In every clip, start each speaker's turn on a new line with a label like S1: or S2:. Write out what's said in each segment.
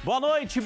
S1: Boa noite,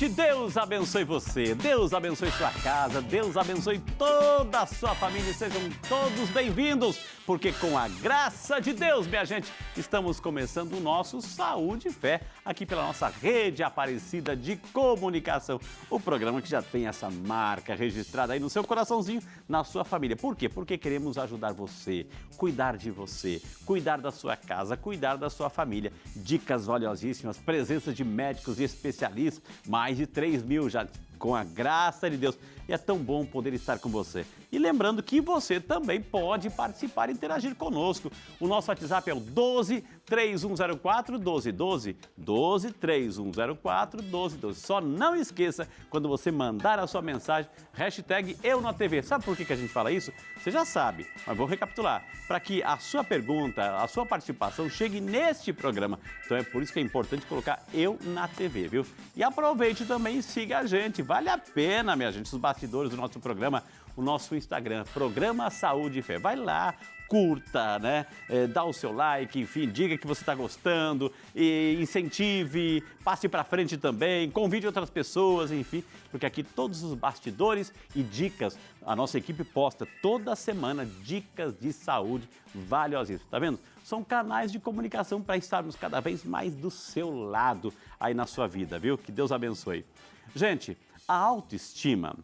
S1: Deus abençoe você, Deus abençoe sua casa, Deus abençoe toda a sua família, sejam todos bem-vindos, porque com a graça de Deus, minha gente, estamos começando o nosso Saúde e Fé, aqui pela nossa rede Aparecida de Comunicação, o programa que já tem essa marca registrada aí no seu coraçãozinho, na sua família. Por quê? Porque queremos ajudar você, cuidar de você, cuidar da sua casa, cuidar da sua família. Dicas valiosíssimas, presença de médicos e especialistas, mais de 3.000 já, com a graça de Deus. E é tão bom poder estar com você. E lembrando que você também pode participar e interagir conosco. O nosso WhatsApp é o 12-3104-1212, 12-3104-1212. Só não esqueça, quando você mandar a sua mensagem, hashtag Eu na TV. Sabe por que a gente fala isso? Você já sabe, mas vou recapitular. Para que a sua pergunta, a sua participação chegue neste programa. Então é por isso que é importante colocar Eu na TV, viu? E aproveite também e siga a gente. Vale a pena, minha gente, os bastidores do nosso programa, o nosso Instagram, Programa Saúde e Fé. Vai lá, curta, né? Dá o seu like, enfim, diga que você está gostando, e incentive, passe para frente também, convide outras pessoas, enfim, porque aqui todos os bastidores e dicas, a nossa equipe posta toda semana dicas de saúde valiosíssimas, tá vendo? São canais de comunicação para estarmos cada vez mais do seu lado aí na sua vida, viu? Que Deus abençoe. Gente, a autoestima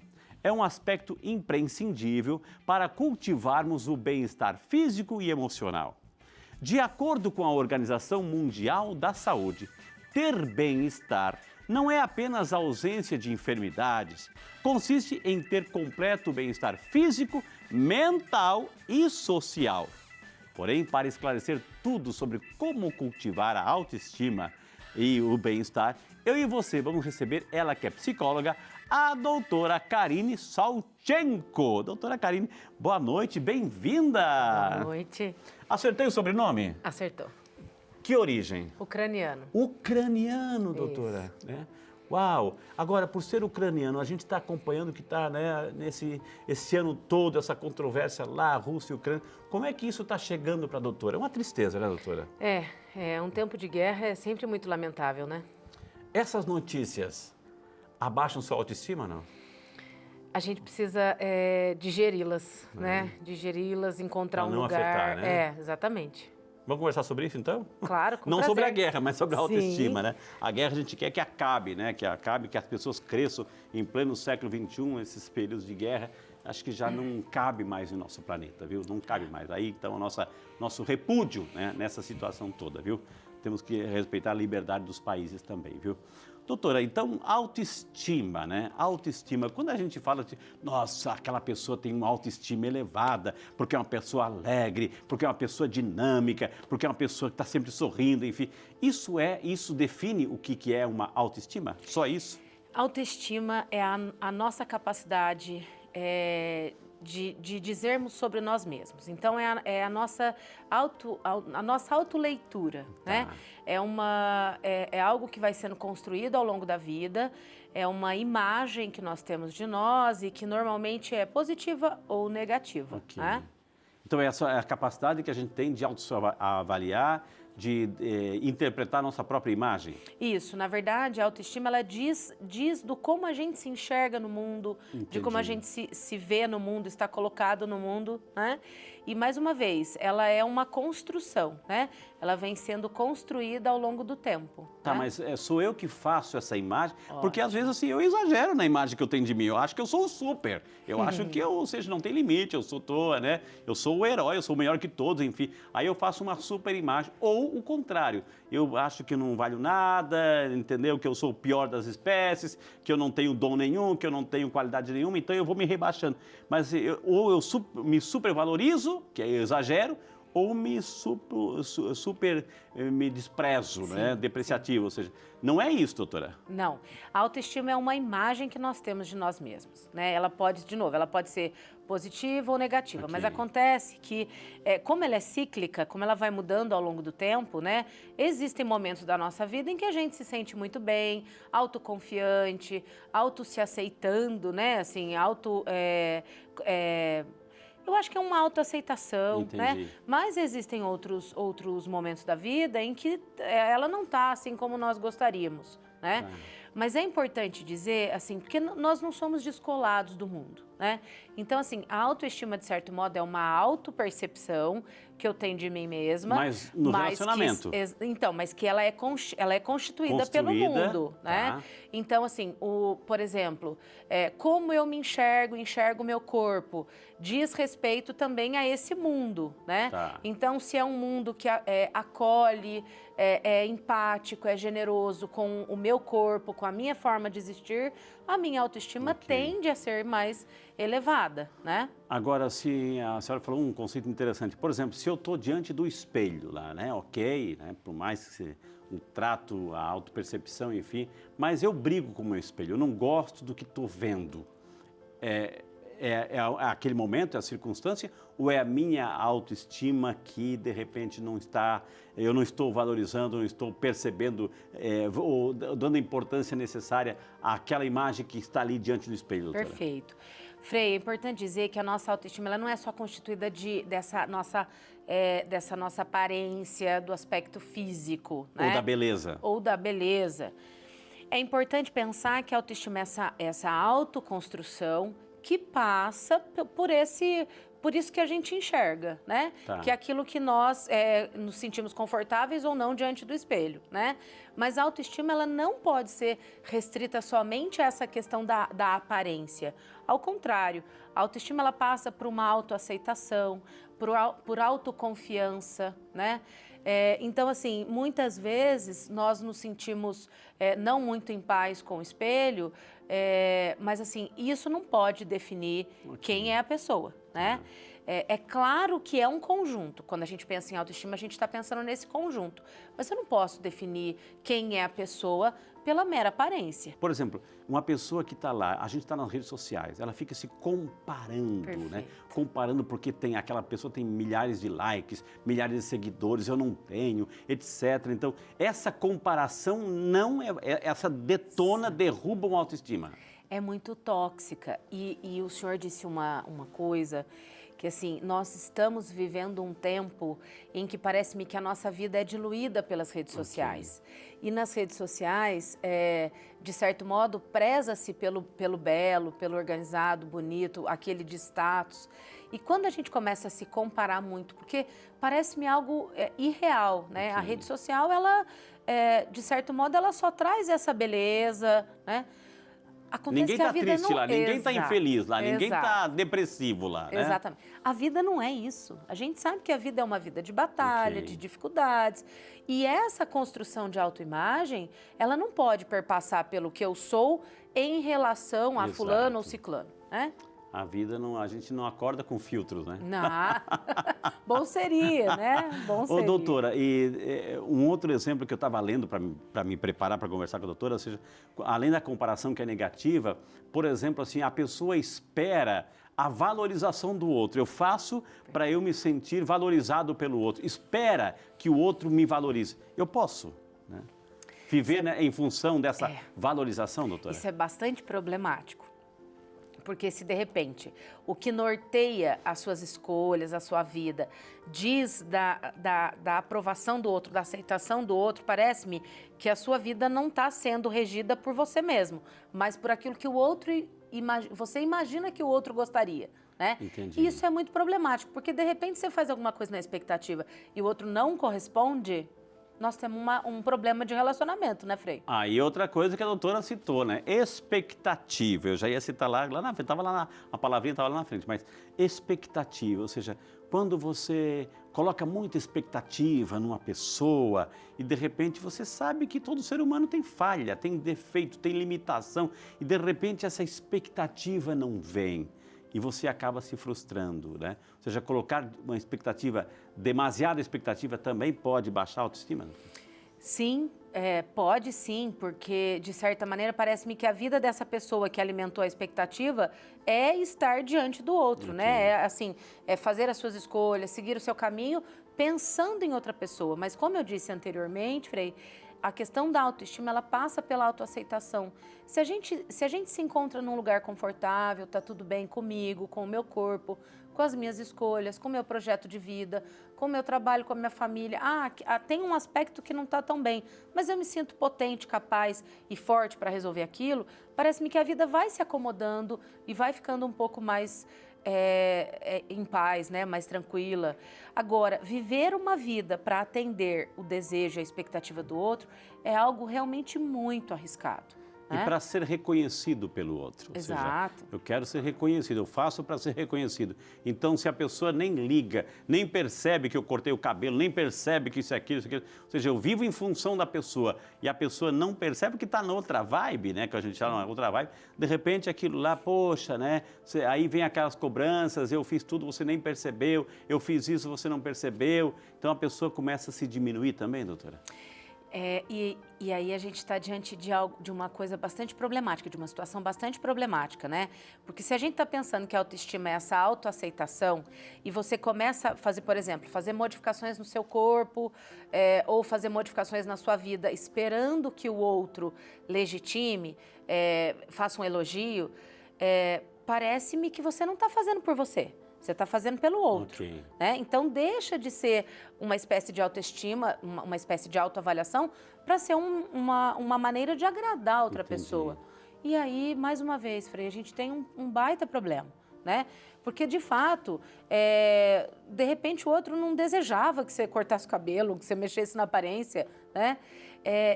S1: é um aspecto imprescindível para cultivarmos o bem-estar físico e emocional. De acordo com a Organização Mundial da Saúde, ter bem-estar não é apenas a ausência de enfermidades, consiste em ter completo bem-estar físico, mental e social. Porém, para esclarecer tudo sobre como cultivar a autoestima e o bem-estar, eu e você vamos receber ela que é psicóloga, a doutora Karine Salchenko. Doutora Karine, boa noite, bem-vinda!
S2: Boa noite.
S1: Acertei o sobrenome?
S2: Acertou.
S1: Que origem?
S2: Ucraniano.
S1: Ucraniano, doutora. Né? Uau! Agora, por ser ucraniano, a gente está acompanhando que está, né, esse ano todo, essa controvérsia lá, Rússia e Ucrânia. Como é que isso está chegando para a doutora? É uma tristeza, né, doutora?
S2: Um tempo de guerra é sempre muito lamentável, né?
S1: Essas notícias abaixam sua autoestima, não?
S2: A gente precisa digeri-las, né? Digeri-las, encontrar
S1: Pra
S2: um
S1: não
S2: lugar.
S1: afetar, né?
S2: Exatamente.
S1: Vamos conversar sobre isso, então?
S2: Claro, com
S1: Não
S2: prazer.
S1: sobre a guerra, mas sobre a autoestima,
S2: Sim.
S1: né? A guerra a gente quer que acabe, né? Que acabe, que as pessoas cresçam em pleno século XXI, esses períodos de guerra, acho que já não cabe mais no nosso planeta, viu? Não cabe mais. Aí, então, nosso repúdio, né, nessa situação toda, viu? Temos que respeitar a liberdade dos países também, viu? Doutora, então, autoestima, né? Autoestima, quando a gente fala de, nossa, aquela pessoa tem uma autoestima elevada, porque é uma pessoa alegre, porque é uma pessoa dinâmica, porque é uma pessoa que está sempre sorrindo, enfim. Isso define o que é uma autoestima? Só isso?
S2: Autoestima é a nossa capacidade de dizermos sobre nós mesmos. Então, é a nossa autoleitura, né? É algo que vai sendo construído ao longo da vida, é uma imagem que nós temos de nós e que normalmente é positiva ou negativa,
S1: Okay.
S2: né?
S1: Então, essa é a capacidade que a gente tem de autoavaliar, de interpretar a nossa própria imagem?
S2: Isso, na verdade, a autoestima, ela diz do como a gente se enxerga no mundo,
S1: Entendi.
S2: de como a gente se vê no mundo, está colocado no mundo, né? E, mais uma vez, ela é uma construção, né? Ela vem sendo construída ao longo do tempo.
S1: Tá,
S2: né?
S1: mas sou eu que faço essa imagem? Porque às vezes assim, eu exagero na imagem que eu tenho de mim. Eu acho que eu sou o super. Eu acho que ou seja, não tem limite, eu sou toa, né? Eu sou o herói, eu sou o melhor que todos, enfim. Aí eu faço uma super imagem. Ou o contrário, eu acho que eu não valho nada, entendeu? Que eu sou o pior das espécies, que eu não tenho dom nenhum, que eu não tenho qualidade nenhuma, então eu vou me rebaixando. Mas me supervalorizo, que eu exagero, ou me me desprezo, né? Depreciativo, ou seja, não é isso, doutora?
S2: Não, a autoestima é uma imagem que nós temos de nós mesmos, né? Ela pode, de novo, ela pode ser positiva ou negativa, mas acontece que, como ela é cíclica, como ela vai mudando ao longo do tempo, né? Existem momentos da nossa vida em que a gente se sente muito bem, autoconfiante, se aceitando, né? Assim, eu acho que é uma autoaceitação, né? Mas existem outros momentos da vida em que ela não está assim como nós gostaríamos, né? Mas é importante dizer, assim, porque nós não somos descolados do mundo, né? Então, assim, a autoestima, de certo modo, é uma autopercepção que eu tenho de mim mesma.
S1: Mas no relacionamento.
S2: Então, mas que ela é constituída pelo mundo, né?
S1: Tá.
S2: Então, assim, por exemplo, como eu me enxergo o meu corpo, diz respeito também a esse mundo, né?
S1: Tá.
S2: Então, se é um mundo que acolhe, é empático, é generoso com o meu corpo, com a minha forma de existir, a minha autoestima tende a ser mais elevada, né?
S1: Agora, se a senhora falou um conceito interessante, por exemplo, se eu estou diante do espelho lá, né, ok, né, por mais que o trato, a autopercepção, enfim, mas eu brigo com o meu espelho, eu não gosto do que estou vendo. É aquele momento, é a circunstância, ou é a minha autoestima que, de repente, eu não estou valorizando, não estou percebendo, ou dando a importância necessária àquela imagem que está ali diante do espelho, doutora?
S2: Perfeito. Frei, é importante dizer que a nossa autoestima ela não é só constituída dessa nossa aparência, do aspecto físico, né?
S1: Ou da beleza.
S2: Ou da beleza. É importante pensar que a autoestima é essa autoconstrução que passa por isso que a gente enxerga, né?
S1: Tá.
S2: Que é aquilo que nós nos sentimos confortáveis ou não diante do espelho, né? Mas a autoestima, ela não pode ser restrita somente a essa questão da aparência. Ao contrário, a autoestima, ela passa por uma autoaceitação, por autoconfiança, né? Então, assim, muitas vezes nós nos sentimos não muito em paz com o espelho, mas, assim, isso não pode definir quem é a pessoa, né? É claro que é um conjunto. Quando a gente pensa em autoestima, a gente está pensando nesse conjunto. Mas eu não posso definir quem é a pessoa pela mera aparência.
S1: Por exemplo, uma pessoa que está lá, a gente está nas redes sociais, ela fica se comparando,
S2: Perfeito.
S1: né? Comparando porque aquela pessoa tem milhares de likes, milhares de seguidores, eu não tenho, etc. Então, essa comparação essa detona, derruba uma autoestima.
S2: É muito tóxica. E o senhor disse uma coisa que, assim, nós estamos vivendo um tempo em que parece-me que a nossa vida é diluída pelas redes sociais. E nas redes sociais, de certo modo, preza-se pelo belo, pelo organizado, bonito, aquele de status. E quando a gente começa a se comparar muito, porque parece-me algo irreal, né? A rede social, ela, de certo modo, ela só traz essa beleza, né? Acontece
S1: Ninguém
S2: que a
S1: está
S2: vida
S1: triste
S2: não...
S1: lá, ninguém está
S2: Exato,
S1: infeliz lá, ninguém está
S2: exato.
S1: depressivo lá, né?
S2: Exatamente. A vida não é isso. A gente sabe que a vida é uma vida de batalha, de dificuldades. E essa construção de autoimagem, ela não pode perpassar pelo que eu sou em relação a fulano ou ciclano, né?
S1: A vida, a gente não acorda com filtros, né?
S2: Não. Bom seria, né? Bom seria.
S1: Ô, doutora, e um outro exemplo que eu estava lendo para me preparar para conversar com a doutora, ou seja, além da comparação que é negativa, por exemplo, assim, a pessoa espera a valorização do outro. Eu faço para eu me sentir valorizado pelo outro. Espera que o outro me valorize. Eu posso, né? Viver em função dessa valorização, doutora?
S2: Isso é bastante problemático. Porque se de repente o que norteia as suas escolhas, a sua vida, diz da aprovação do outro, da aceitação do outro, parece-me que a sua vida não está sendo regida por você mesmo, mas por aquilo que o outro você imagina que o outro gostaria, né?
S1: Entendi.
S2: E isso é muito problemático, porque de repente você faz alguma coisa na expectativa e o outro não corresponde. Nós temos um problema de relacionamento, né, Frei?
S1: E outra coisa que a doutora citou, né? Expectativa. Eu já ia citar lá na frente, a palavrinha estava lá na frente, mas expectativa, ou seja, quando você coloca muita expectativa numa pessoa e de repente você sabe que todo ser humano tem falha, tem defeito, tem limitação e de repente essa expectativa não vem. E você acaba se frustrando, né? Ou seja, colocar uma expectativa, demasiada expectativa também pode baixar a autoestima?
S2: Sim, pode sim, porque de certa maneira parece-me que a vida dessa pessoa que alimentou a expectativa é estar diante do outro, né? É fazer as suas escolhas, seguir o seu caminho pensando em outra pessoa. Mas como eu disse anteriormente, Frei, a questão da autoestima, ela passa pela autoaceitação. Se a gente se encontra num lugar confortável, tá tudo bem comigo, com o meu corpo, com as minhas escolhas, com o meu projeto de vida, com o meu trabalho, com a minha família. Tem um aspecto que não está tão bem, mas eu me sinto potente, capaz e forte para resolver aquilo. Parece-me que a vida vai se acomodando e vai ficando um pouco mais em paz, né? Mais tranquila. Agora, viver uma vida para atender o desejo e a expectativa do outro é algo realmente muito arriscado.
S1: E para ser reconhecido pelo outro.
S2: Exato.
S1: Ou seja, eu quero ser reconhecido, eu faço para ser reconhecido. Então, se a pessoa nem liga, nem percebe que eu cortei o cabelo, nem percebe que isso é aquilo, ou seja, eu vivo em função da pessoa e a pessoa não percebe que está na outra vibe, né? Que a gente fala na outra vibe, de repente aquilo lá, poxa, né? Aí vem aquelas cobranças, eu fiz tudo, você nem percebeu, eu fiz isso, você não percebeu. Então, a pessoa começa a se diminuir também, doutora?
S2: E aí a gente está diante de uma coisa bastante problemática, de uma situação bastante problemática, né? Porque se a gente está pensando que a autoestima é essa autoaceitação e você começa a fazer, por exemplo, fazer modificações no seu corpo ou fazer modificações na sua vida esperando que o outro legitime, faça um elogio, parece-me que você não está fazendo por você. Você está fazendo pelo outro, né? Então, deixa de ser uma espécie de autoestima, uma espécie de autoavaliação, para ser uma maneira de agradar a outra pessoa. E aí, mais uma vez, Frei, a gente tem um baita problema, né? Porque, de fato, de repente o outro não desejava que você cortasse o cabelo, que você mexesse na aparência, né?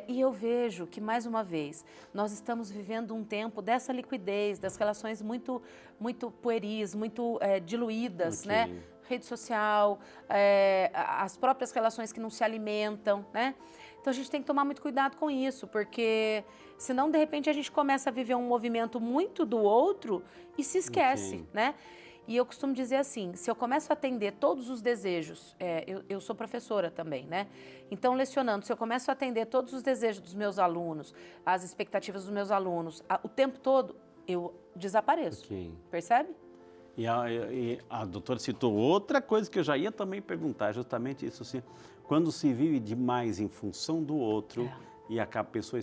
S2: E eu vejo que, mais uma vez, nós estamos vivendo um tempo dessa liquidez, das relações muito, muito pueris, muito diluídas, né? Rede social, as próprias relações que não se alimentam, né? Então, a gente tem que tomar muito cuidado com isso, porque senão, de repente, a gente começa a viver um movimento muito do outro e se esquece, né? E eu costumo dizer assim, se eu começo a atender todos os desejos, eu sou professora também, né? Então, lecionando, se eu começo a atender todos os desejos dos meus alunos, as expectativas dos meus alunos, o tempo todo, eu desapareço, percebe?
S1: E a doutora citou outra coisa que eu já ia também perguntar, justamente isso assim, quando se vive demais em função do outro e a pessoa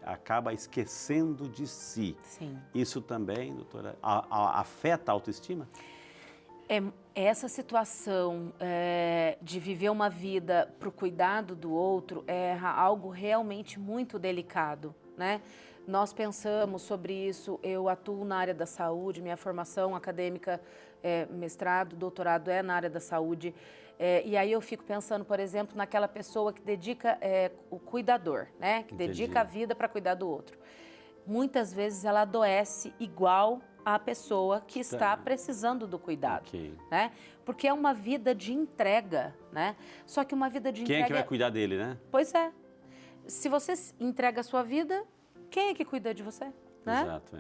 S1: acaba esquecendo de si.
S2: Sim.
S1: Isso também, doutora, afeta a autoestima?
S2: Essa situação de viver uma vida para o cuidado do outro é algo realmente muito delicado, né? Nós pensamos sobre isso, eu atuo na área da saúde, minha formação acadêmica, mestrado, doutorado na área da saúde, e aí eu fico pensando, por exemplo, naquela pessoa que dedica o cuidador, né? Que dedica a vida para cuidar do outro. Muitas vezes ela adoece igual a pessoa que está precisando do cuidado, né? Porque é uma vida de entrega, né? Só que uma vida de entrega...
S1: Quem é que vai cuidar dele, né?
S2: Pois é. Se você entrega a sua vida, quem é que cuida de você, né?
S1: Exato,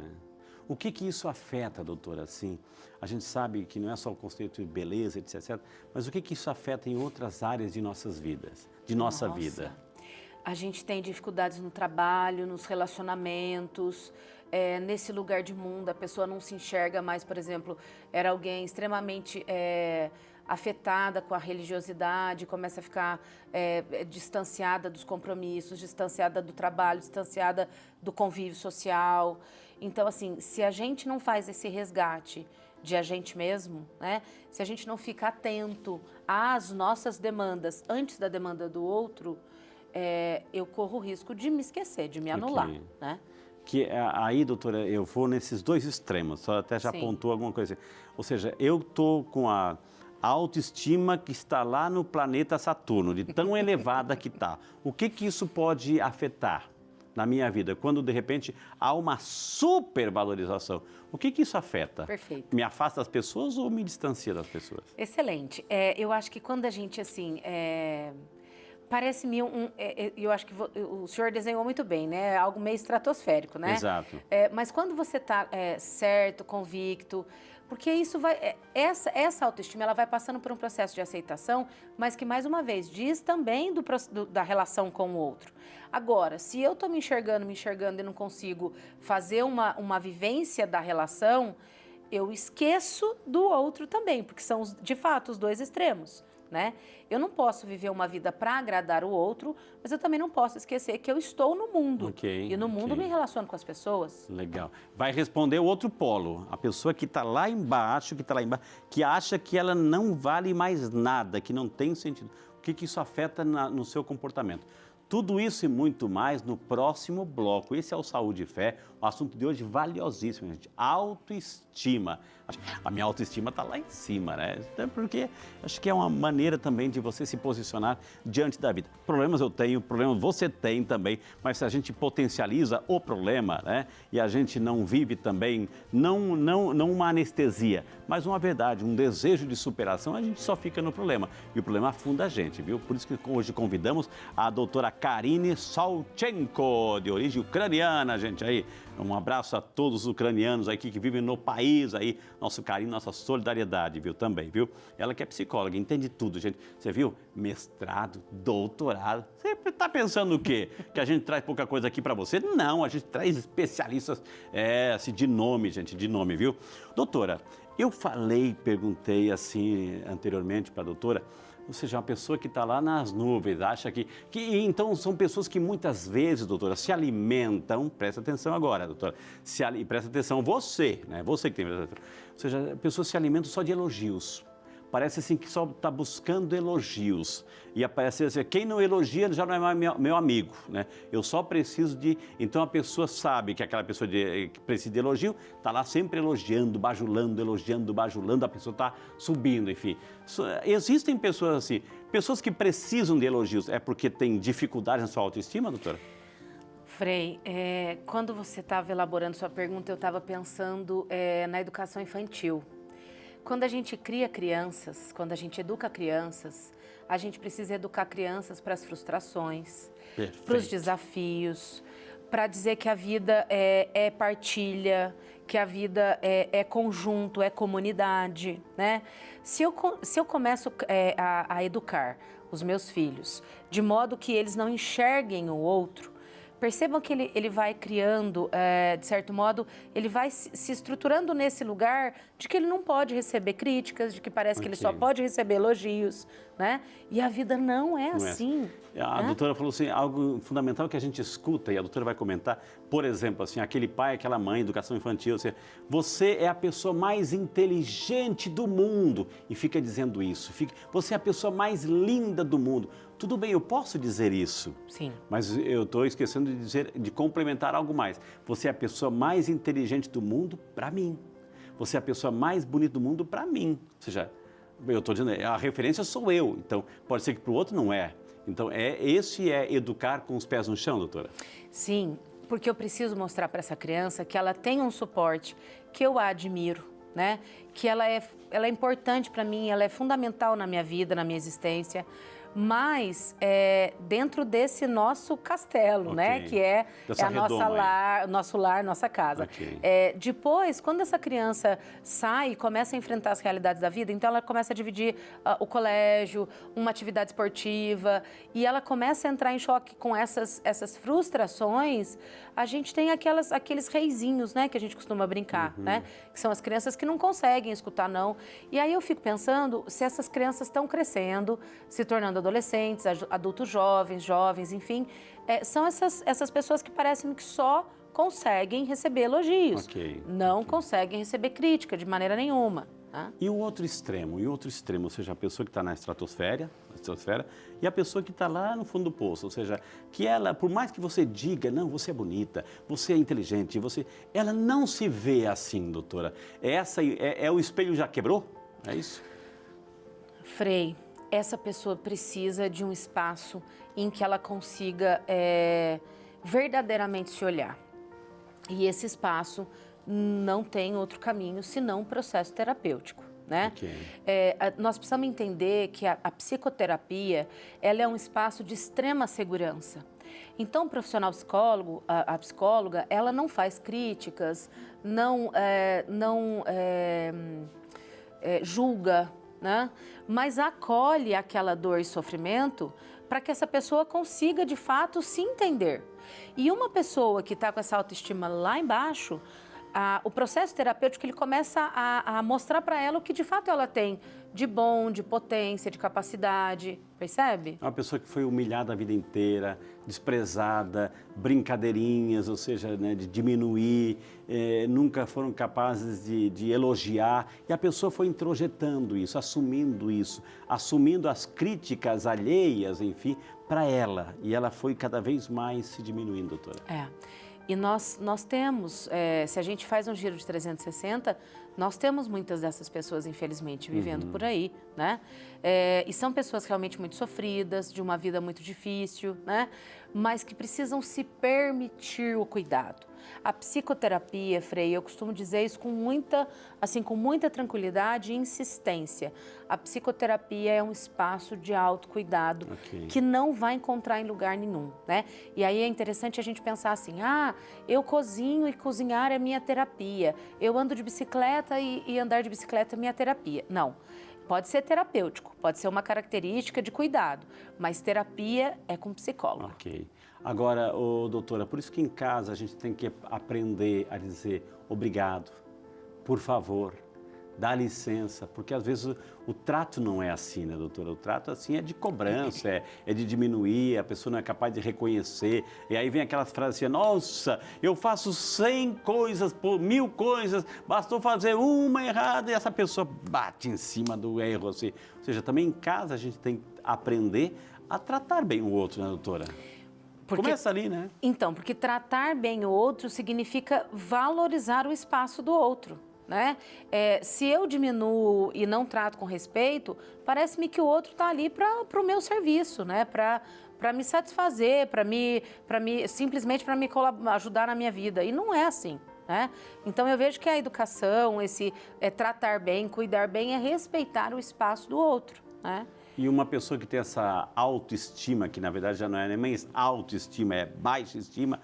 S1: O que isso afeta, doutora, assim? A gente sabe que não é só o conceito de beleza, etc. Mas o que isso afeta em outras áreas de nossas vidas, de nossa vida?
S2: A gente tem dificuldades no trabalho, nos relacionamentos, nesse lugar de mundo, a pessoa não se enxerga mais, por exemplo, era alguém extremamente afetada com a religiosidade, começa a ficar distanciada dos compromissos, distanciada do trabalho, distanciada do convívio social. Então, assim, se a gente não faz esse resgate de a gente mesmo, né? Se a gente não fica atento às nossas demandas antes da demanda do outro, eu corro o risco de me esquecer, de me anular, né?
S1: Aí, doutora, eu vou nesses dois extremos, a senhora até já apontou alguma coisa. Ou seja, eu estou com a autoestima que está lá no planeta Saturno, de tão elevada que está. O que isso pode afetar na minha vida? Quando, de repente, há uma supervalorização. O que isso afeta?
S2: Perfeito.
S1: Me afasta das pessoas ou me distancia das pessoas?
S2: Excelente. Eu acho que quando a gente, assim... Parece-me eu acho que o senhor desenhou muito bem, né? Algo meio estratosférico, né?
S1: Exato.
S2: Mas quando você está certo, convicto, porque isso vai... Essa autoestima, ela vai passando por um processo de aceitação, mas que, mais uma vez, diz também da relação com o outro. Agora, se eu estou me enxergando e não consigo fazer uma vivência da relação, eu esqueço do outro também, porque são, de fato, os dois extremos. né? Eu não posso viver uma vida para agradar o outro, mas eu também não posso esquecer que eu estou no mundo. E no mundo me relaciono com as pessoas.
S1: Legal. Vai responder o outro polo. A pessoa que está lá embaixo, que acha que ela não vale mais nada, que não tem sentido. O que isso afeta no seu comportamento? Tudo isso e muito mais no próximo bloco. Esse é o Saúde e Fé. O assunto de hoje valiosíssimo, gente. Autoestima. A minha autoestima está lá em cima, né? Porque acho que é uma maneira também de você se posicionar diante da vida. Problemas eu tenho, problemas você tem também, mas se a gente potencializa o problema, né? E a gente não vive também, não uma anestesia, mas uma verdade, um desejo de superação, a gente só fica no problema. E o problema afunda a gente, viu? Por isso que hoje convidamos a doutora Karine Salchenko, de origem ucraniana, gente aí. Um abraço a todos os ucranianos aqui que vivem no país aí. Nosso carinho, nossa solidariedade, viu? Também, viu? Ela que é psicóloga, entende tudo, gente. Você viu? Mestrado, doutorado. Você está pensando o quê? Que a gente traz pouca coisa aqui para você? Não, a gente traz especialistas, assim, de nome, gente, de nome, viu? Doutora, eu perguntei assim anteriormente para a doutora, ou seja, uma pessoa que está lá nas nuvens, acha que... Então, são pessoas que muitas vezes, doutora, se alimentam, presta atenção agora, doutora, presta atenção, você, né? Você que tem... Ou seja, pessoas se alimentam só de elogios. Parece assim que só está buscando elogios. E aparece assim, quem não elogia já não é mais meu amigo, né? Eu só preciso de... Então a pessoa sabe que aquela pessoa que precisa de elogio está lá sempre elogiando, bajulando, a pessoa está subindo, enfim. Existem pessoas assim, pessoas que precisam de elogios, é porque tem dificuldade na sua autoestima, doutora?
S2: Frei, quando você estava elaborando sua pergunta, eu estava pensando na educação infantil. Quando a gente cria crianças, quando a gente educa crianças, a gente precisa educar crianças para as frustrações, para os desafios, para dizer que a vida é partilha, que a vida é conjunto, é comunidade, né? Se eu começo a educar os meus filhos de modo que eles não enxerguem o outro, percebam que ele vai criando, de certo modo, ele vai se estruturando nesse lugar de que ele não pode receber críticas, de que parece que ele só pode receber elogios, né? E a vida não é assim.
S1: A doutora falou assim, algo fundamental que a gente escuta, e a doutora vai comentar, por exemplo, assim, aquele pai, aquela mãe, educação infantil, assim, você é a pessoa mais inteligente do mundo, e fica dizendo isso, você é a pessoa mais linda do mundo. Tudo bem, eu posso dizer isso.
S2: Sim.
S1: Mas eu estou esquecendo de complementar algo mais. Você é a pessoa mais inteligente do mundo para mim. Você é a pessoa mais bonita do mundo para mim. Ou seja, eu estou dizendo, a referência sou eu. Então, pode ser que para o outro não é. Então, esse é educar com os pés no chão, doutora?
S2: Sim, porque eu preciso mostrar para essa criança que ela tem um suporte, que eu a admiro, né? Que ela é importante para mim, ela é fundamental na minha vida, na minha existência. Mas dentro desse nosso castelo, né? Que é a nosso lar, nossa casa. Depois, quando essa criança sai e começa a enfrentar as realidades da vida, então ela começa a dividir o colégio, uma atividade esportiva, e ela começa a entrar em choque com essas frustrações, a gente tem aqueles reizinhos, né? Que a gente costuma brincar, né? Que são as crianças que não conseguem escutar não. E aí eu fico pensando se essas crianças estão crescendo, se tornando adolescentes, adultos jovens, enfim, são essas pessoas que parecem que só conseguem receber elogios, não conseguem receber crítica de maneira nenhuma. Né?
S1: E o outro extremo, ou seja, a pessoa que está na estratosfera, e a pessoa que está lá no fundo do poço, ou seja, que ela, por mais que você diga, não, você é bonita, você é inteligente, ela não se vê assim, doutora. O espelho já quebrou? É isso?
S2: Frei, essa pessoa precisa de um espaço em que ela consiga verdadeiramente se olhar. E esse espaço não tem outro caminho senão um processo terapêutico, né? Nós precisamos entender que a psicoterapia, ela é um espaço de extrema segurança. Então, o profissional psicólogo, a psicóloga, ela não faz críticas, não julga, né? Mas acolhe aquela dor e sofrimento para que essa pessoa consiga, de fato, se entender. E uma pessoa que está com essa autoestima lá embaixo, o processo terapêutico ele começa a mostrar para ela o que de fato ela tem de bom, de potência, de capacidade, percebe?
S1: É uma pessoa que foi humilhada a vida inteira, desprezada, brincadeirinhas, ou seja, né, de diminuir, nunca foram capazes de elogiar. E a pessoa foi introjetando isso, assumindo as críticas alheias, enfim, para ela. E ela foi cada vez mais se diminuindo, doutora.
S2: E nós temos, se a gente faz um giro de 360, nós temos muitas dessas pessoas, infelizmente, vivendo por aí, né? E são pessoas realmente muito sofridas, de uma vida muito difícil, né? Mas que precisam se permitir o cuidado. A psicoterapia, Frei, eu costumo dizer isso com muita tranquilidade e insistência. A psicoterapia é um espaço de autocuidado que não vai encontrar em lugar nenhum, né? E aí é interessante a gente pensar assim, eu cozinho e cozinhar é minha terapia. Eu ando de bicicleta e andar de bicicleta é minha terapia. Não. Pode ser terapêutico, pode ser uma característica de cuidado, mas terapia é com psicólogo.
S1: Ok. Agora, doutora, por isso que em casa a gente tem que aprender a dizer obrigado, por favor, dá licença, porque às vezes o trato não é assim, né, doutora? O trato assim é de cobrança, é de diminuir, a pessoa não é capaz de reconhecer. E aí vem aquelas frases assim, nossa, eu faço 100 coisas por 1000 coisas, bastou fazer uma errada e essa pessoa bate em cima do erro, assim. Ou seja, também em casa a gente tem que aprender a tratar bem o outro, né, doutora? Começa ali, né?
S2: Então, porque tratar bem o outro significa valorizar o espaço do outro, né? Se eu diminuo e não trato com respeito, parece-me que o outro está ali para o meu serviço, né? Para me satisfazer, simplesmente para me ajudar na minha vida. E não é assim, né? Então, eu vejo que a educação, esse tratar bem, cuidar bem, é respeitar o espaço do outro, né?
S1: E uma pessoa que tem essa autoestima, que na verdade já não é nem autoestima, é baixa estima,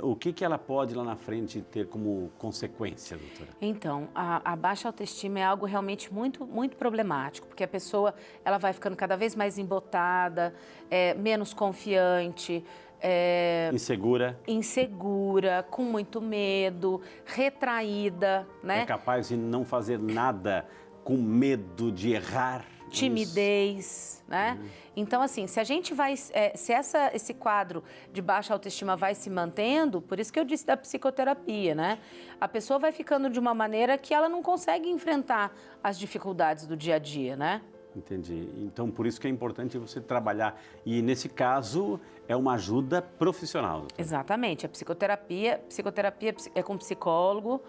S1: o que ela pode lá na frente ter como consequência, doutora?
S2: Então, a baixa autoestima é algo realmente muito, muito problemático, porque a pessoa ela vai ficando cada vez mais embotada, menos confiante, insegura, com muito medo, retraída, né?
S1: É capaz de não fazer nada com medo de errar.
S2: Timidez, né? Então, assim, se a gente vai, se esse quadro de baixa autoestima vai se mantendo, por isso que eu disse da psicoterapia, né? A pessoa vai ficando de uma maneira que ela não consegue enfrentar as dificuldades do dia a dia, né?
S1: Entendi. Então, por isso que é importante você trabalhar. E, nesse caso, é uma ajuda profissional. Doutora.
S2: Exatamente. A psicoterapia é com psicólogo,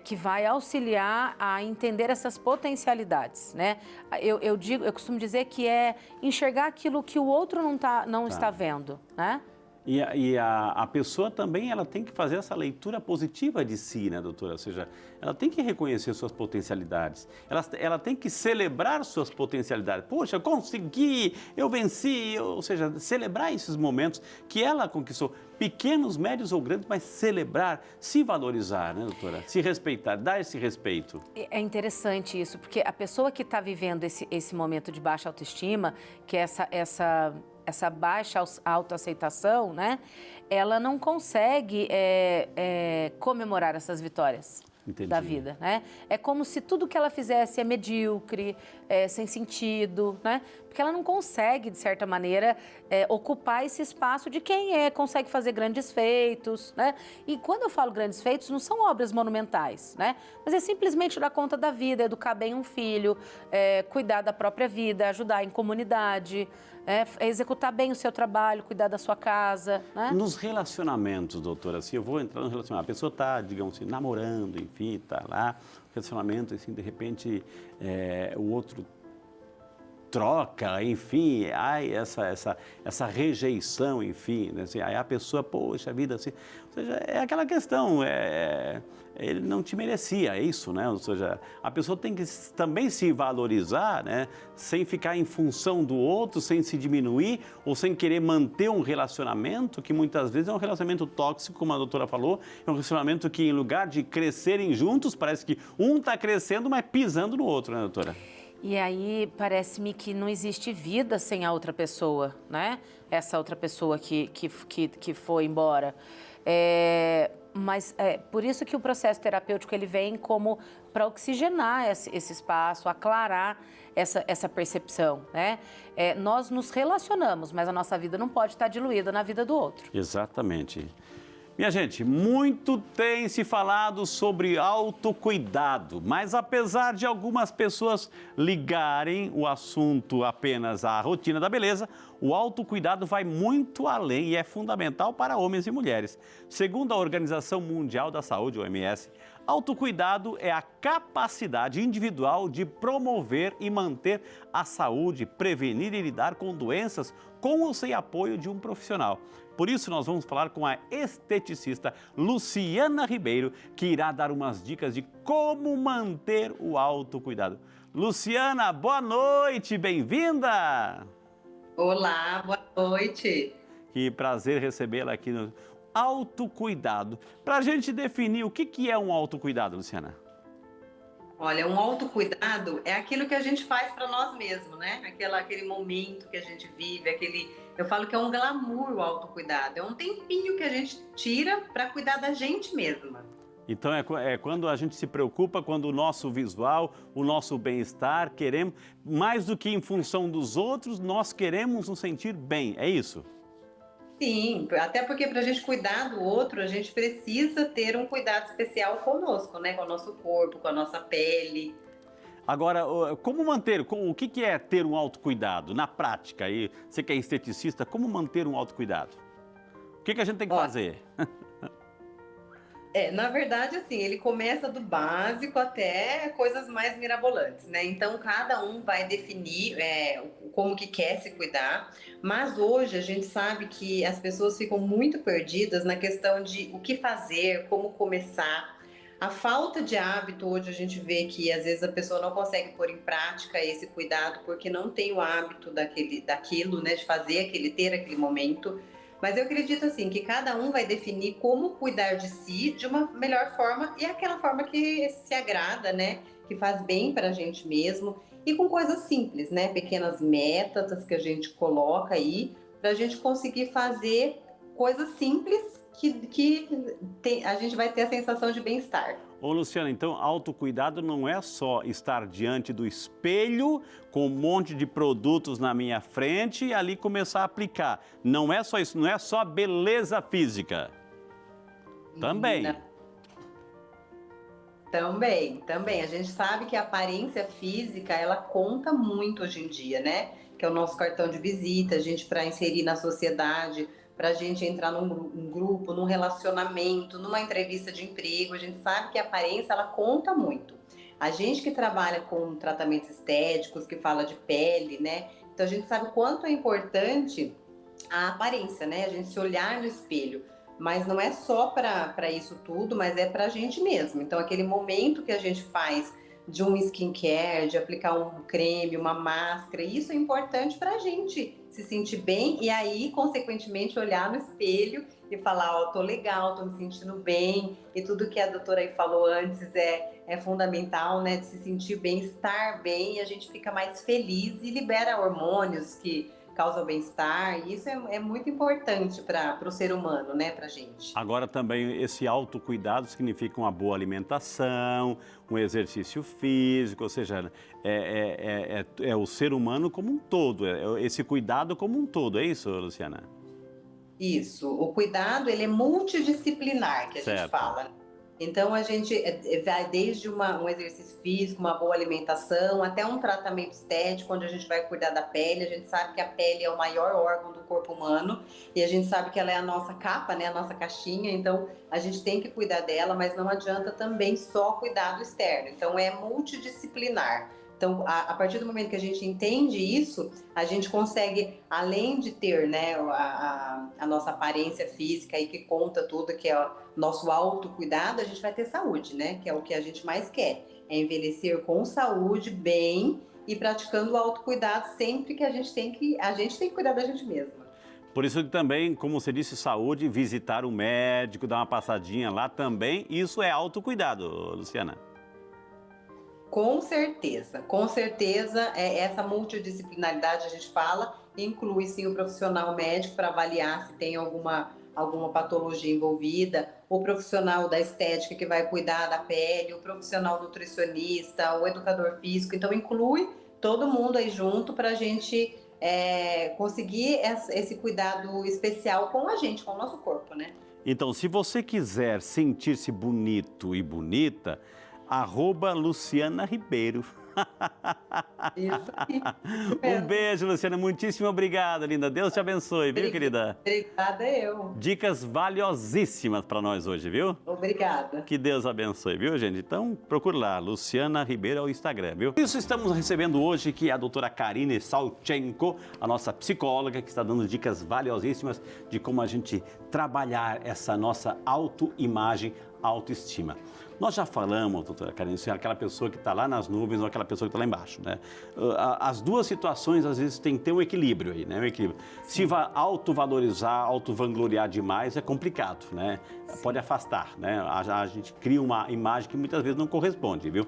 S2: que vai auxiliar a entender essas potencialidades, né? Eu costumo dizer que é enxergar aquilo que o outro não está vendo, né?
S1: E a pessoa também ela tem que fazer essa leitura positiva de si, né, doutora? Ou seja, ela tem que reconhecer suas potencialidades, ela tem que celebrar suas potencialidades. Poxa, eu consegui, eu venci, ou seja, celebrar esses momentos que ela conquistou, pequenos, médios ou grandes, mas celebrar, se valorizar, né, doutora? Se respeitar, dar esse respeito.
S2: É interessante isso, porque a pessoa que está vivendo esse momento de baixa autoestima, que é essa baixa autoaceitação, né? Ela não consegue comemorar essas vitórias.
S1: Entendi.
S2: Da vida, né? É como se tudo que ela fizesse é medíocre, sem sentido, né? Porque ela não consegue, de certa maneira, ocupar esse espaço de quem consegue fazer grandes feitos, né? E quando eu falo grandes feitos, não são obras monumentais, né? Mas é simplesmente dar conta da vida, educar bem um filho, cuidar da própria vida, ajudar em comunidade, executar bem o seu trabalho, cuidar da sua casa, né?
S1: Nos relacionamentos, doutora, se eu vou entrar no relacionamento, a pessoa está, digamos assim, namorando, enfim, está lá, relacionamento, assim, de repente, o outro troca, enfim, essa rejeição, enfim, né? Assim, aí a pessoa, poxa vida, assim, ou seja, é aquela questão, ele não te merecia, é isso, né? Ou seja, a pessoa tem que também se valorizar, né? Sem ficar em função do outro, sem se diminuir ou sem querer manter um relacionamento que muitas vezes é um relacionamento tóxico, como a doutora falou, é um relacionamento que em lugar de crescerem juntos, parece que um está crescendo, mas pisando no outro, né, doutora?
S2: E aí parece-me que não existe vida sem a outra pessoa, né? Essa outra pessoa que foi embora. Mas por isso que o processo terapêutico ele vem como para oxigenar esse espaço, aclarar essa percepção, né? Nós nos relacionamos, mas a nossa vida não pode estar diluída na vida do outro.
S1: Exatamente. Minha gente, muito tem se falado sobre autocuidado, mas apesar de algumas pessoas ligarem o assunto apenas à rotina da beleza, o autocuidado vai muito além e é fundamental para homens e mulheres. Segundo a Organização Mundial da Saúde, OMS, autocuidado é a capacidade individual de promover e manter a saúde, prevenir e lidar com doenças com ou sem apoio de um profissional. Por isso, nós vamos falar com a esteticista Luciana Ribeiro, que irá dar umas dicas de como manter o autocuidado. Luciana, boa noite, bem-vinda!
S3: Olá, boa noite.
S1: Que prazer recebê-la aqui no autocuidado. Para a gente definir o que é um autocuidado, Luciana?
S3: Olha, um autocuidado é aquilo que a gente faz para nós mesmos, né? Aquele momento que a gente vive, eu falo que é um glamour o autocuidado, é um tempinho que a gente tira para cuidar da gente mesma.
S1: Então é quando a gente se preocupa, quando o nosso visual, o nosso bem-estar, queremos, mais do que em função dos outros, nós queremos nos sentir bem, é isso?
S3: Sim, até porque para a gente cuidar do outro, a gente precisa ter um cuidado especial conosco, né? Com o nosso corpo, com a nossa pele.
S1: Agora, como manter, o que é ter um autocuidado na prática? E você que é esteticista, como manter um autocuidado? O que a gente tem que fazer?
S3: Na verdade, assim, ele começa do básico até coisas mais mirabolantes, né? Então, cada um vai definir como que quer se cuidar, mas hoje a gente sabe que as pessoas ficam muito perdidas na questão de o que fazer, como começar. A falta de hábito, hoje a gente vê que às vezes a pessoa não consegue pôr em prática esse cuidado porque não tem o hábito daquilo, né? De fazer ter aquele momento. Mas eu acredito assim que cada um vai definir como cuidar de si de uma melhor forma e aquela forma que se agrada, né? Que faz bem para a gente mesmo e com coisas simples, né? Pequenas metas que a gente coloca aí para a gente conseguir fazer coisas simples que a gente vai ter a sensação de bem-estar.
S1: Ô Luciana, então autocuidado não é só estar diante do espelho com um monte de produtos na minha frente e ali começar a aplicar. Não é só isso, não é só beleza física. Também.
S3: Também. A gente sabe que a aparência física, ela conta muito hoje em dia, né? Que é o nosso cartão de visita, a gente para inserir na sociedade, para a gente entrar num grupo, num relacionamento, numa entrevista de emprego, a gente sabe que a aparência, ela conta muito. A gente que trabalha com tratamentos estéticos, que fala de pele, né? Então a gente sabe o quanto é importante a aparência, né? A gente se olhar no espelho. Mas não é só para isso tudo, mas é para a gente mesmo. Então aquele momento que a gente faz de um skincare, de aplicar um creme, uma máscara, isso é importante para a gente se sentir bem e aí, consequentemente, olhar no espelho e falar, ó, tô legal, tô me sentindo bem, e tudo que a doutora aí falou antes é fundamental, né, de se sentir bem, estar bem, e a gente fica mais feliz e libera hormônios que causam bem-estar, e isso é muito importante para o ser humano, né, pra gente.
S1: Agora também esse autocuidado significa uma boa alimentação, um exercício físico, ou seja, é o ser humano como um todo, esse cuidado como um todo, é isso, Luciana?
S3: Isso, o cuidado ele é multidisciplinar, que a gente fala. Então a gente vai desde um exercício físico, uma boa alimentação, até um tratamento estético, onde a gente vai cuidar da pele. A gente sabe que a pele é o maior órgão do corpo humano e a gente sabe que ela é a nossa capa, né, a nossa caixinha. Então a gente tem que cuidar dela, mas não adianta também só cuidar do externo. Então é multidisciplinar. Então, a partir do momento que a gente entende isso, a gente consegue, além de ter, né, a nossa aparência física aí que conta tudo, que é o nosso autocuidado, a gente vai ter saúde, né? Que é o que a gente mais quer. É envelhecer com saúde, bem e praticando o autocuidado sempre que a gente tem que cuidar da gente mesma.
S1: Por isso que também, como você disse, saúde, visitar o médico, dar uma passadinha lá também, isso é autocuidado, Luciana.
S3: Com certeza, essa multidisciplinaridade a gente fala, inclui sim o profissional médico para avaliar se tem alguma alguma patologia envolvida, o profissional da estética que vai cuidar da pele, o profissional nutricionista, o educador físico. Então, inclui todo mundo aí junto para a gente conseguir esse cuidado especial com a gente, com o nosso corpo, né?
S1: Então, se você quiser sentir-se bonito e bonita, @Luciana Ribeiro.
S3: Isso aí.
S1: Um beijo, Luciana. Muitíssimo obrigado, linda. Deus te abençoe, viu, querida?
S3: Obrigada, eu.
S1: Dicas valiosíssimas para nós hoje, viu?
S3: Obrigada.
S1: Que Deus abençoe, viu, gente? Então, procure lá, Luciana Ribeiro ao Instagram, viu? Isso, estamos recebendo hoje que é a doutora Karine Salchenko, a nossa psicóloga, que está dando dicas valiosíssimas de como a gente trabalhar essa nossa autoimagem, autoestima. Nós já falamos, doutora Karine, se é aquela pessoa que está lá nas nuvens ou aquela pessoa que está lá embaixo, né? As duas situações, às vezes, tem que ter um equilíbrio aí, né? Um equilíbrio. Se vai autovalorizar, autovangloriar demais, é complicado, né? Sim. Pode afastar, né? A gente cria uma imagem que muitas vezes não corresponde, viu?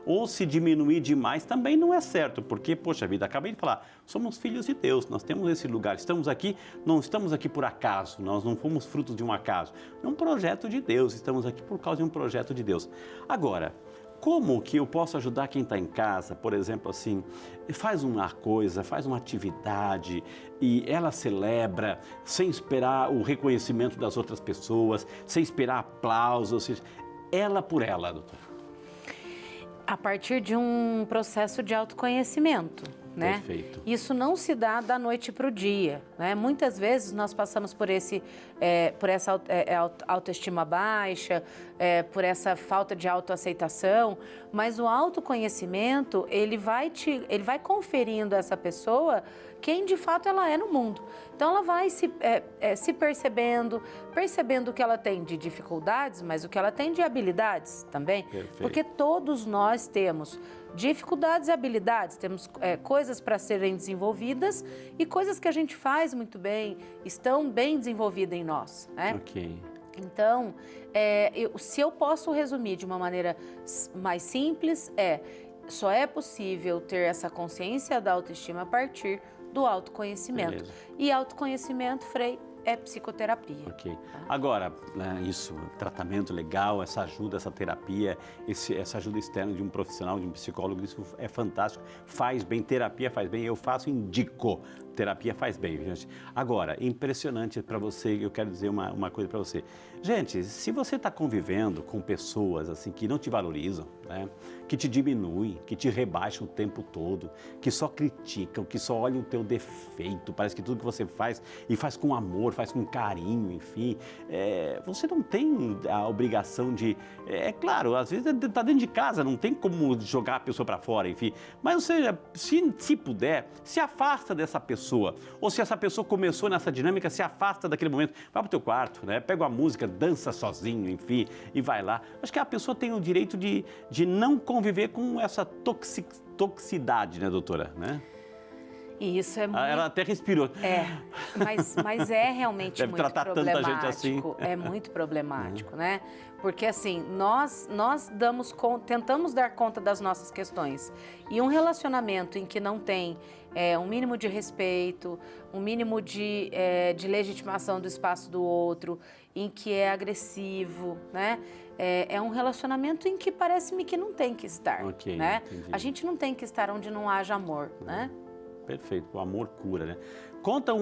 S1: Ou se diminuir demais também não é certo, porque, poxa vida, acabei de falar, somos filhos de Deus, nós temos esse lugar, estamos aqui, não estamos aqui por acaso, nós não fomos frutos de um acaso, é um projeto de Deus, estamos aqui por causa de um projeto de Deus. Agora, como que eu posso ajudar quem está em casa, por exemplo, assim, faz uma coisa, faz uma atividade e ela celebra sem esperar o reconhecimento das outras pessoas, sem esperar aplausos, ela por ela, doutora?
S2: A partir de um processo de autoconhecimento, né?
S1: Perfeito.
S2: Isso não se dá da noite para o dia, né? Muitas vezes nós passamos por essa autoestima baixa, por essa falta de autoaceitação, mas o autoconhecimento, ele vai conferindo a essa pessoa quem de fato ela é no mundo. Então ela vai se percebendo o que ela tem de dificuldades, mas o que ela tem de habilidades também.
S1: Perfeito.
S2: Porque todos nós temos dificuldades e habilidades, temos coisas para serem desenvolvidas e coisas que a gente faz muito bem, estão bem desenvolvidas em nós, né?
S1: Ok.
S2: Então, se eu posso resumir de uma maneira mais simples, só é possível ter essa consciência da autoestima a partir do autoconhecimento.
S1: Beleza.
S2: E autoconhecimento, Frei, é psicoterapia.
S1: Ok. Agora, né, isso, tratamento legal, essa ajuda, essa terapia, essa ajuda externa de um profissional, de um psicólogo, isso é fantástico. Faz bem, terapia faz bem, eu faço, indico. Terapia faz bem, gente. Agora, impressionante para você, eu quero dizer uma coisa para você. Gente, se você está convivendo com pessoas assim que não te valorizam, né, que te diminuem, que te rebaixam o tempo todo, que só criticam, que só olham o teu defeito, parece que tudo que você faz e faz com amor, faz com carinho, enfim, você não tem a obrigação de... claro, às vezes está dentro de casa, não tem como jogar a pessoa para fora, enfim, mas ou seja, se puder, se afasta dessa pessoa, ou se essa pessoa começou nessa dinâmica, se afasta daquele momento, vai pro teu quarto, né? Pega uma música, dança sozinho, enfim, e vai lá. Acho que a pessoa tem o direito de não conviver com essa toxicidade, né, doutora? Né?
S2: E isso é muito...
S1: Ela até respirou.
S2: Mas é realmente
S1: Deve
S2: muito
S1: tratar
S2: problemático.
S1: Tanta gente assim.
S2: É muito problemático, né? Porque assim, nós tentamos dar conta das nossas questões. E um relacionamento em que não tem um mínimo de respeito, um mínimo de legitimação do espaço do outro, em que é agressivo, né? É um relacionamento em que parece-me que não tem que estar,
S1: Ok,
S2: né?
S1: entendi.
S2: A gente não tem que estar onde não haja amor, né?
S1: Perfeito, o amor cura, né? Conta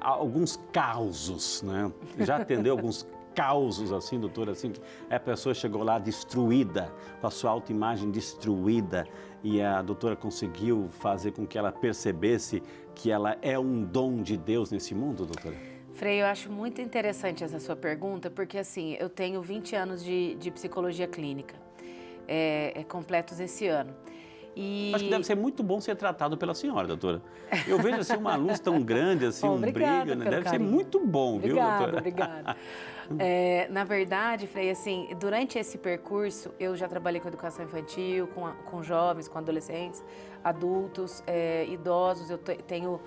S1: alguns causos, né? Já atendeu alguns causos assim, doutora, assim, que a pessoa chegou lá destruída, com a sua autoimagem destruída e a doutora conseguiu fazer com que ela percebesse que ela é um dom de Deus nesse mundo, doutora?
S2: Frei, eu acho muito interessante essa sua pergunta, porque assim, eu tenho 20 anos de psicologia clínica, completos esse ano. E...
S1: Acho que deve ser muito bom ser tratado pela senhora, doutora. Eu vejo assim uma luz tão grande, assim, um brilho, né? Deve ser muito bom, viu, doutora?
S2: Obrigada. Na verdade, Frei, assim, durante esse percurso, eu já trabalhei com educação infantil, com jovens, com adolescentes, adultos, idosos. Eu tenho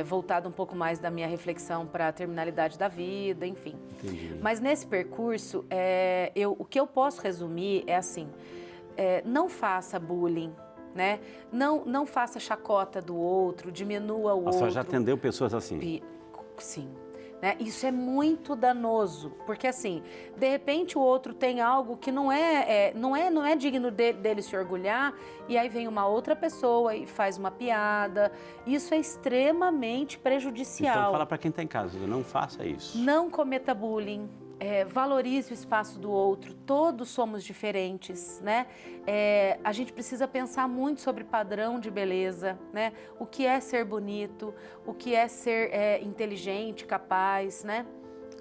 S2: voltado um pouco mais da minha reflexão para a terminalidade da vida, enfim.
S1: Entendi.
S2: Mas nesse percurso, o que eu posso resumir é assim, não faça bullying, né? Não faça chacota do outro, diminua o outro.
S1: A senhora já atendeu pessoas assim?
S2: Sim. né? Isso é muito danoso, porque assim, de repente o outro tem algo que não é digno dele se orgulhar, e aí vem uma outra pessoa e faz uma piada. Isso é extremamente prejudicial.
S1: Então fala para quem está em casa, não faça isso.
S2: Não cometa bullying. Valorize o espaço do outro, todos somos diferentes, né? A gente precisa pensar muito sobre padrão de beleza, né? O que é ser bonito, o que é ser inteligente, capaz, né?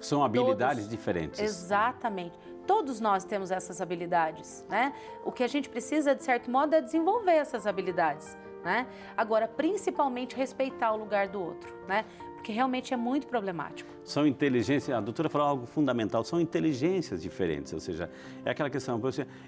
S1: São habilidades diferentes.
S2: Exatamente. Todos nós temos essas habilidades, né? O que a gente precisa, de certo modo, é desenvolver essas habilidades, né? Agora, principalmente, respeitar o lugar do outro, né? Porque realmente é muito problemático.
S1: São inteligências, a doutora falou algo fundamental, são inteligências diferentes, ou seja, é aquela questão,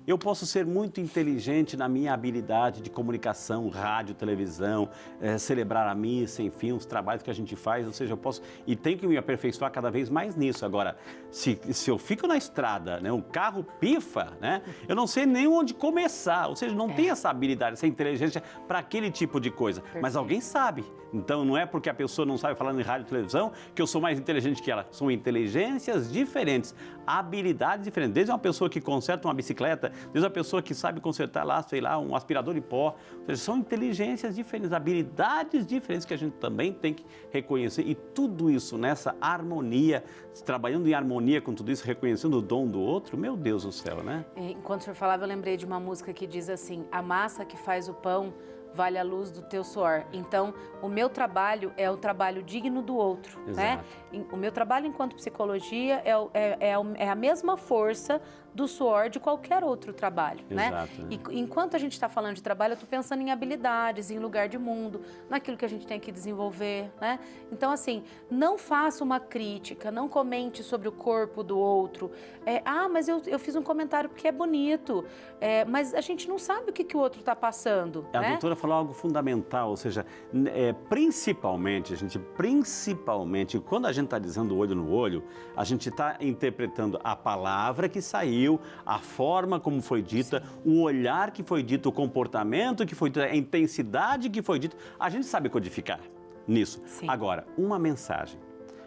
S1: eu posso ser muito inteligente na minha habilidade de comunicação, rádio, televisão, celebrar a missa, enfim, os trabalhos que a gente faz, ou seja, eu posso, e tenho que me aperfeiçoar cada vez mais nisso. Agora, se eu fico na estrada, né, o carro pifa, né, eu não sei nem onde começar, ou seja, não tem essa habilidade, essa inteligência para aquele tipo de coisa, mas alguém sabe. Então, não é porque a pessoa não sabe falar em rádio e televisão que eu sou mais inteligente que ela. São inteligências diferentes, habilidades diferentes. Desde uma pessoa que conserta uma bicicleta, desde uma pessoa que sabe consertar lá, sei lá, um aspirador de pó. Ou seja, são inteligências diferentes, habilidades diferentes que a gente também tem que reconhecer. E tudo isso nessa harmonia, trabalhando em harmonia com tudo isso, reconhecendo o dom do outro, meu Deus do céu, né?
S2: Enquanto o senhor falava, eu lembrei de uma música que diz assim: a massa que faz o pão vale a luz do teu suor. Então, o meu trabalho é o trabalho digno do outro, né? O meu trabalho enquanto psicologia é a mesma força do suor de qualquer outro trabalho, né? E enquanto a gente está falando de trabalho, eu estou pensando em habilidades, em lugar de mundo, naquilo que a gente tem que desenvolver, né? Então, assim, não faça uma crítica, não comente sobre o corpo do outro. Mas eu fiz um comentário porque é bonito, mas a gente não sabe o que o outro está passando,
S1: A
S2: né?
S1: doutora falou algo fundamental, ou seja, principalmente, quando a gente está dizendo olho no olho, a gente está interpretando a palavra que saiu, a forma como foi dita, o olhar que foi dito, o comportamento que foi dito, a intensidade que foi dito. A gente sabe codificar nisso. Agora, uma mensagem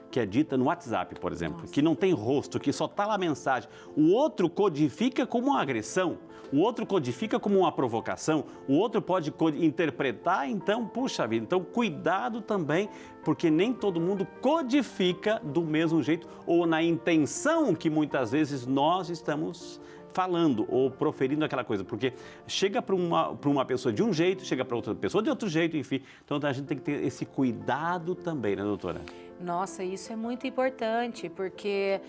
S1: que é dita no WhatsApp, por exemplo, que não tem rosto, que só está lá a mensagem, o outro codifica como uma agressão, o outro codifica como uma provocação, o outro pode interpretar, então, puxa vida, então cuidado também, porque nem todo mundo codifica do mesmo jeito ou na intenção que muitas vezes nós estamos falando ou proferindo aquela coisa, porque chega para uma pessoa de um jeito, chega para outra pessoa de outro jeito, enfim. Então a gente tem que ter esse cuidado também, né, doutora?
S2: Nossa, isso é muito importante, porque,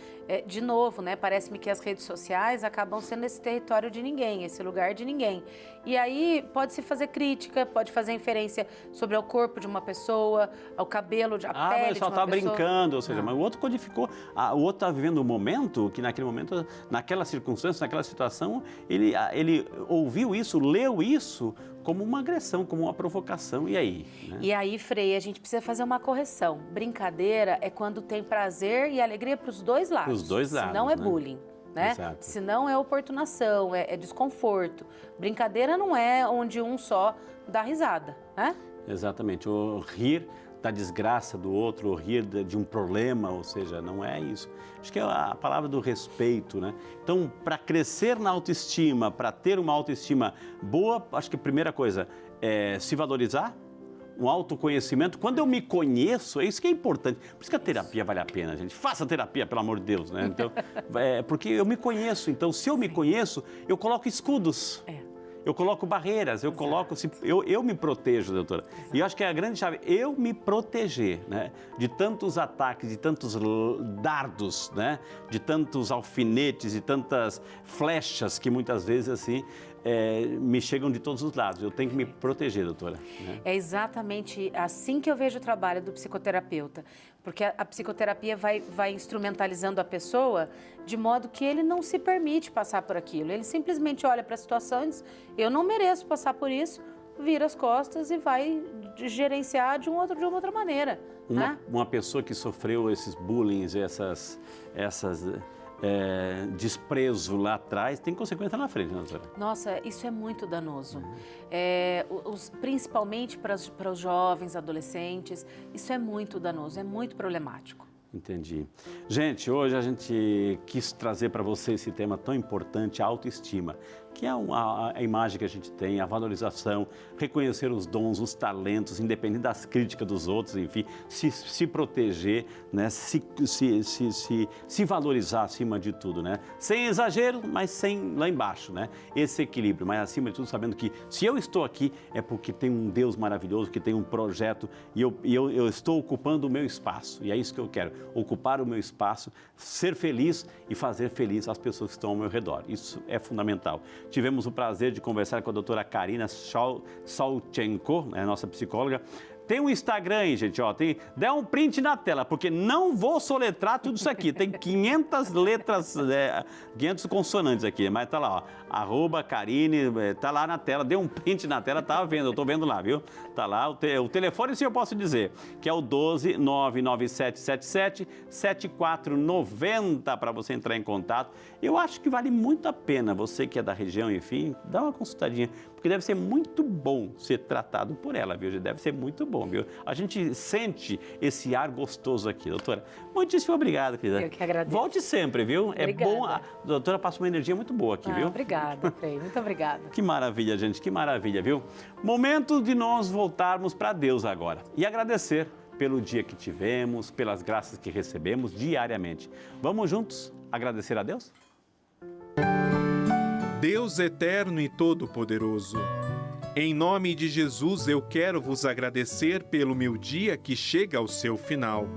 S2: de novo, né, parece-me que as redes sociais acabam sendo esse território de ninguém, esse lugar de ninguém. E aí pode-se fazer crítica, pode fazer inferência sobre o corpo de uma pessoa, o cabelo, a pele de uma pessoa.
S1: Mas só está brincando, ou seja, mas o outro codificou, o outro está vivendo um momento que naquele momento, naquela circunstância, naquela situação, ele ouviu isso, leu isso como uma agressão, como uma provocação, e aí? Né?
S2: E aí, Frei, a gente precisa fazer uma correção. Brincadeira é quando tem prazer e alegria para os dois lados.
S1: Os dois lados,
S2: senão é
S1: né?
S2: bullying, né?
S1: Exato.
S2: Senão é oportunação, é desconforto. Brincadeira não é onde um só dá risada, né?
S1: Exatamente, o rir da desgraça do outro, ou rir de um problema, ou seja, não é isso. Acho que é a palavra do respeito, né? Então, para crescer na autoestima, para ter uma autoestima boa, acho que a primeira coisa é se valorizar, um autoconhecimento. Quando eu me conheço, é isso que é importante. Por isso que a terapia vale a pena, gente. Faça terapia, pelo amor de Deus, né? Então, porque eu me conheço. Então, se eu me conheço, eu coloco escudos. Eu coloco barreiras, eu me protejo, doutora. E eu acho que é a grande chave, eu me proteger, né? De tantos ataques, de tantos dardos, né? De tantos alfinetes, de tantas flechas que muitas vezes, assim, me chegam de todos os lados. Eu tenho que me proteger, doutora. Né?
S2: É exatamente assim que eu vejo o trabalho do psicoterapeuta. Porque a psicoterapia vai instrumentalizando a pessoa de modo que ele não se permite passar por aquilo. Ele simplesmente olha para a situação e diz, eu não mereço passar por isso, vira as costas e vai gerenciar de uma outra maneira.
S1: Uma pessoa que sofreu esses bullying, essas desprezo lá atrás, tem consequência na frente, né, doutora?
S2: Nossa, isso é muito danoso. Principalmente para os jovens, adolescentes, isso é muito danoso, é muito problemático.
S1: Entendi. Gente, hoje a gente quis trazer para você esse tema tão importante, a autoestima, que é a imagem que a gente tem, a valorização, reconhecer os dons, os talentos, independente das críticas dos outros, enfim, se proteger, né? se valorizar acima de tudo, né? Sem exagero, mas sem lá embaixo, né? Esse equilíbrio, mas acima de tudo sabendo que se eu estou aqui é porque tem um Deus maravilhoso, que tem um projeto e eu estou ocupando o meu espaço, e é isso que eu quero, ocupar o meu espaço, ser feliz e fazer feliz as pessoas que estão ao meu redor. Isso é fundamental. Tivemos o prazer de conversar com a doutora Karina Salchenko, né, nossa psicóloga. Tem um Instagram aí, gente, ó, dá um print na tela, porque não vou soletrar tudo isso aqui. Tem 500 letras, 500 consonantes aqui, mas tá lá, ó, @Karine, tá lá na tela, deu um print na tela, tá vendo, eu tô vendo lá, viu? Tá lá, o telefone, sim, eu posso dizer, que é o 12 99777 7490 para você entrar em contato. Eu acho que vale muito a pena, você que é da região, enfim, dá uma consultadinha, porque deve ser muito bom ser tratado por ela, viu? Deve ser muito bom, viu? A gente sente esse ar gostoso aqui, doutora. Muitíssimo obrigado, querida.
S2: Eu que agradeço.
S1: Volte sempre, viu?
S2: Obrigada.
S1: É bom, a doutora passa uma energia muito boa aqui, viu?
S2: Obrigada, Frei. Muito obrigada.
S1: Que maravilha, gente, que maravilha, viu? Momento de nós voltarmos para Deus agora e agradecer pelo dia que tivemos, pelas graças que recebemos diariamente. Vamos juntos agradecer a Deus?
S4: Deus eterno e todo-poderoso, em nome de Jesus eu quero vos agradecer pelo meu dia que chega ao seu final.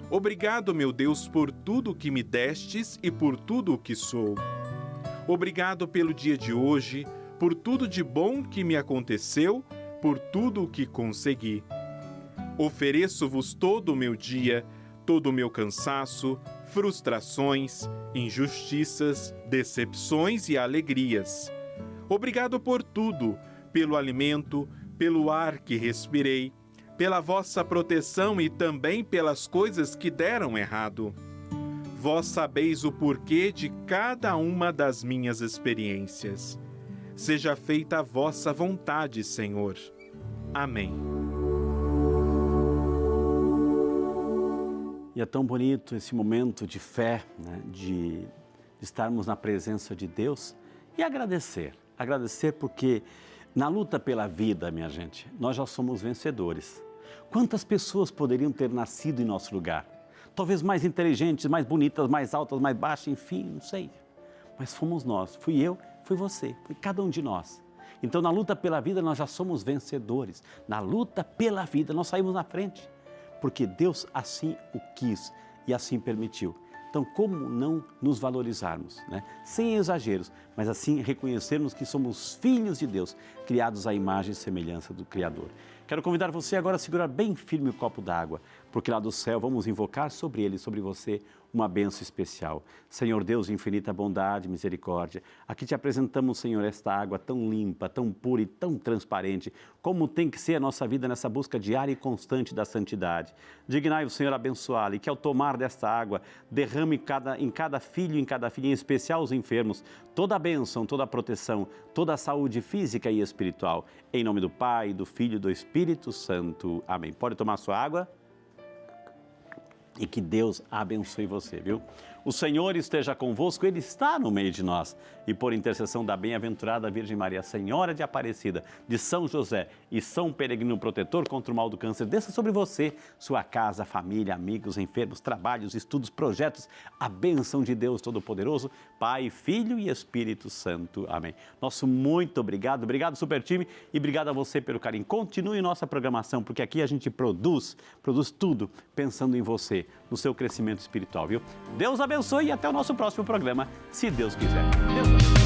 S4: Obrigado, meu Deus, por tudo que me destes e por tudo o que sou. Obrigado pelo dia de hoje, por tudo de bom que me aconteceu, por tudo o que consegui. Ofereço-vos todo o meu dia, todo o meu cansaço, frustrações, injustiças, decepções e alegrias. Obrigado por tudo, pelo alimento, pelo ar que respirei, pela vossa proteção e também pelas coisas que deram errado. Vós sabeis o porquê de cada uma das minhas experiências. Seja feita a vossa vontade, Senhor. Amém.
S1: E é tão bonito esse momento de fé, né? de estarmos na presença de Deus e agradecer. Agradecer porque na luta pela vida, minha gente, nós já somos vencedores. Quantas pessoas poderiam ter nascido em nosso lugar? Talvez mais inteligentes, mais bonitas, mais altas, mais baixas, enfim, não sei. Mas fomos nós, fui eu, foi você, foi cada um de nós. Então na luta pela vida nós já somos vencedores. Na luta pela vida nós saímos na frente. Porque Deus assim o quis e assim permitiu. Então, como não nos valorizarmos, né? Sem exageros, mas assim reconhecermos que somos filhos de Deus, criados à imagem e semelhança do Criador. Quero convidar você agora a segurar bem firme o copo d'água, porque lá do céu vamos invocar sobre ele, sobre você, uma bênção especial. Senhor Deus de infinita bondade e misericórdia, aqui te apresentamos, Senhor, esta água tão limpa, tão pura e tão transparente, como tem que ser a nossa vida nessa busca diária e constante da santidade. Dignai o Senhor abençoá-la e que ao tomar desta água, derrame em cada filho e em cada filha, em especial os enfermos, toda a bênção, toda a proteção, toda a saúde física e espiritual. Em nome do Pai, do Filho e do Espírito Santo. Amém. Pode tomar sua água? E que Deus abençoe você, viu? O Senhor esteja convosco, Ele está no meio de nós. E por intercessão da bem-aventurada Virgem Maria, Senhora de Aparecida, de São José e São Peregrino Protetor contra o mal do câncer, desça sobre você, sua casa, família, amigos, enfermos, trabalhos, estudos, projetos, a bênção de Deus Todo-Poderoso, Pai, Filho e Espírito Santo. Amém. Nosso muito obrigado, obrigado Super Time e obrigado a você pelo carinho. Continue nossa programação, porque aqui a gente produz tudo pensando em você, no seu crescimento espiritual, viu? Deus abençoe e até o nosso próximo programa, se Deus quiser. Deus abençoe.